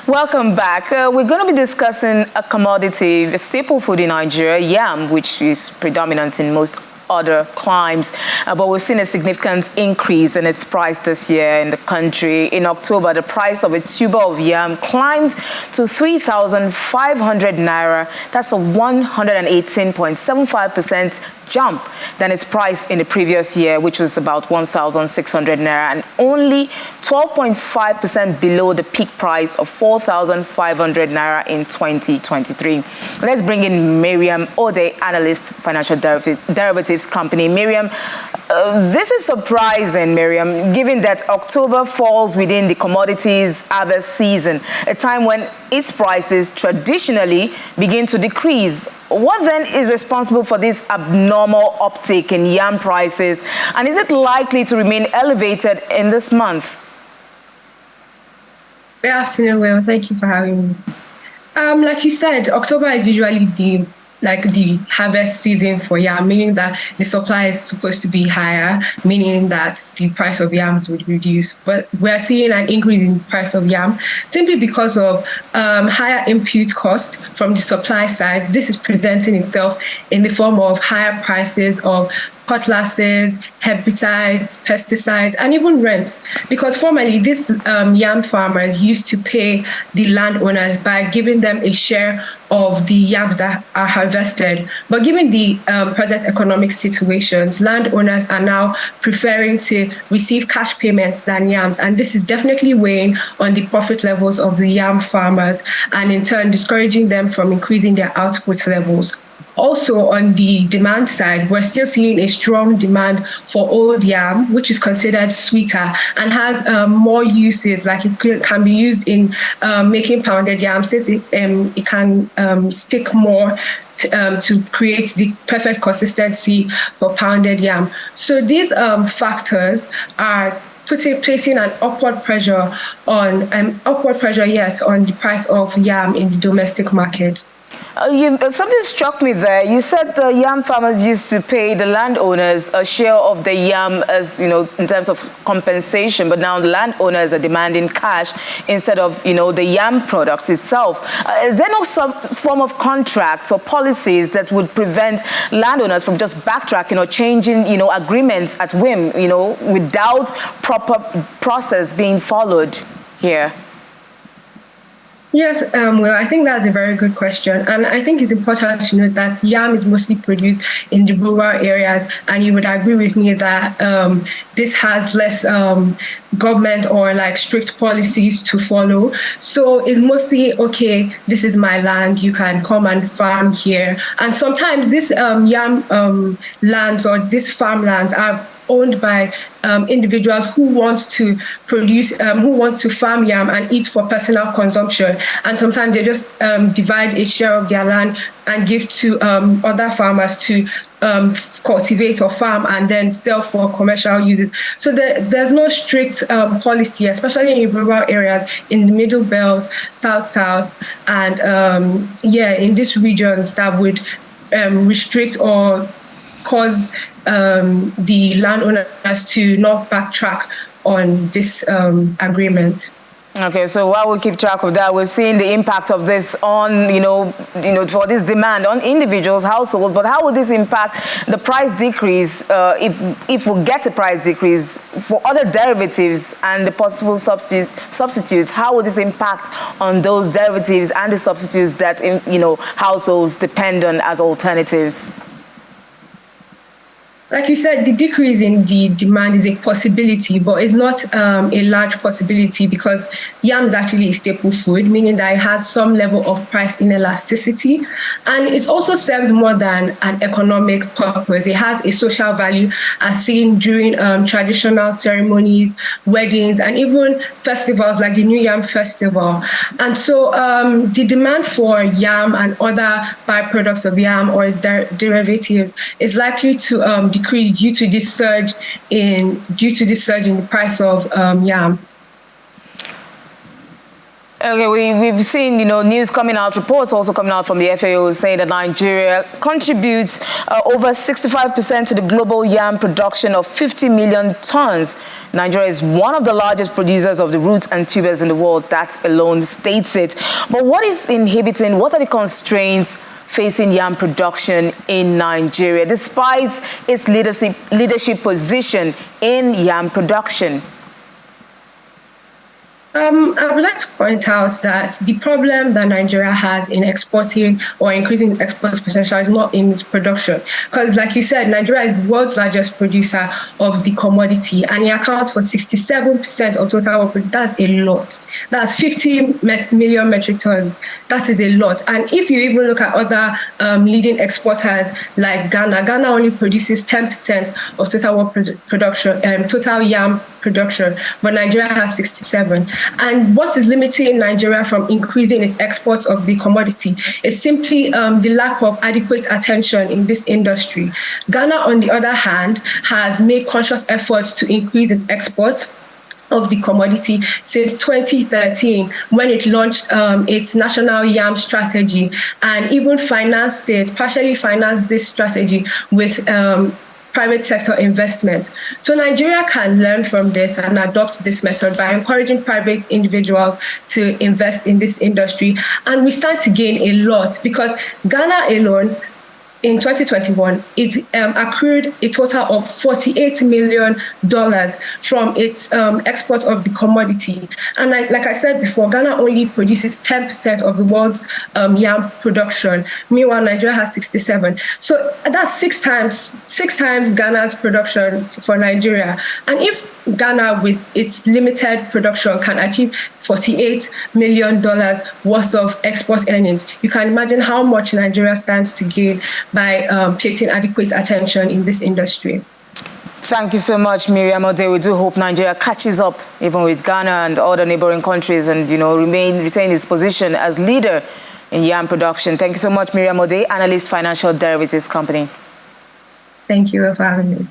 Welcome back. We're going to be discussing a commodity, a staple food in Nigeria, yam, which is predominant in most other climes, but we've seen a significant increase in its price this year in the country. In October, the price of a tuber of yam climbed to 3,500 naira. That's a 118.75% jump than its price in the previous year, which was about 1,600 naira, and only 12.5% below the peak price of 4,500 naira in 2023. Let's bring in Miriam Ode, analyst, financial derivatives company. Miriam, this is surprising, Miriam, given that October falls within the commodities harvest season, a time when its prices traditionally begin to decrease. What then is responsible for this abnormal uptick in yam prices, and is it likely to remain elevated in this month? Good afternoon, Will. Thank you for having me. Like you said, October is usually the harvest season for yam, meaning that the supply is supposed to be higher, meaning that the price of yams would reduce. But we're seeing an increase in the price of yam simply because of higher input cost from the supply side. This is presenting itself in the form of higher prices of cutlasses, herbicides, pesticides, and even rent. Because formerly, these yam farmers used to pay the landowners by giving them a share of the yams that are harvested. But given the present economic situations, landowners are now preferring to receive cash payments than yams. And this is definitely weighing on the profit levels of the yam farmers and in turn discouraging them from increasing their output levels. Also, on the demand side, we're still seeing a strong demand for old yam, which is considered sweeter and has more uses, like it can be used in making pounded yam, since it can stick more to create the perfect consistency for pounded yam. So these factors are placing an upward pressure on the price of yam in the domestic market. Something struck me there. You said the yam farmers used to pay the landowners a share of the yam as, in terms of compensation, but now the landowners are demanding cash instead of, the yam products itself. Is there no some form of contracts or policies that would prevent landowners from just backtracking or changing, agreements at whim, without proper process being followed here? Yes, well, I think that's a very good question. And I think it's important to note that yam is mostly produced in the rural areas. And you would agree with me that this has less government or strict policies to follow. So it's mostly, okay, this is my land, you can come and farm here. And sometimes this yam lands or these farmlands are owned by individuals who want to produce, who want to farm yam and eat for personal consumption. And sometimes they just divide a share of their land and give to other farmers to cultivate or farm and then sell for commercial uses. So there's no strict policy, especially in rural areas, in the Middle Belt, South, and in these regions that would restrict or cause the landowners to not backtrack on this agreement. Okay, so while we keep track of that, we're seeing the impact of this on, for this demand on individuals, households. But how would this impact the price decrease if we get a price decrease for other derivatives and the possible substitutes? How would this impact on those derivatives and the substitutes that households depend on as alternatives? Like you said, the decrease in the demand is a possibility, but it's not a large possibility because yam is actually a staple food, meaning that it has some level of price inelasticity. And it also serves more than an economic purpose. It has a social value, as seen during traditional ceremonies, weddings, and even festivals like the New Yam Festival. And so the demand for yam and other byproducts of yam or its derivatives is likely to decrease due to this surge in the price of yam. Okay, we've seen, news coming out, reports also coming out from the FAO saying that Nigeria contributes over 65% to the global yam production of 50 million tons. Nigeria is one of the largest producers of the roots and tubers in the world. That alone states it. But what are the constraints facing yam production in Nigeria, despite its leadership position in yam production? I would like to point out that the problem that Nigeria has in exporting or increasing export potential is not in its production. Because like you said, Nigeria is the world's largest producer of the commodity, and it accounts for 67% of total output. That's a lot. That's 50 million metric tons. That is a lot. And if you even look at other leading exporters like Ghana only produces 10% of total production, total yam production, but Nigeria has 67. And what is limiting Nigeria from increasing its exports of the commodity is simply the lack of adequate attention in this industry. Ghana, on the other hand, has made conscious efforts to increase its exports of the commodity since 2013, when it launched its national yam strategy, and even partially financed this strategy with private sector investment. So Nigeria can learn from this and adopt this method by encouraging private individuals to invest in this industry. And we stand to gain a lot, because Ghana alone, in 2021, it accrued a total of $48 million from its export of the commodity. And like I said before, Ghana only produces 10% of the world's yam production. Meanwhile, Nigeria has 67. So that's six times Ghana's production for Nigeria. And if Ghana, with its limited production, can achieve $48 million worth of export earnings, you can imagine how much Nigeria stands to gain by placing adequate attention in this industry. Thank you so much, Miriam Ode. We do hope Nigeria catches up even with Ghana and other neighboring countries and, retain its position as leader in yam production. Thank you so much, Miriam Ode, Analyst, Financial Derivatives Company. Thank you for having me.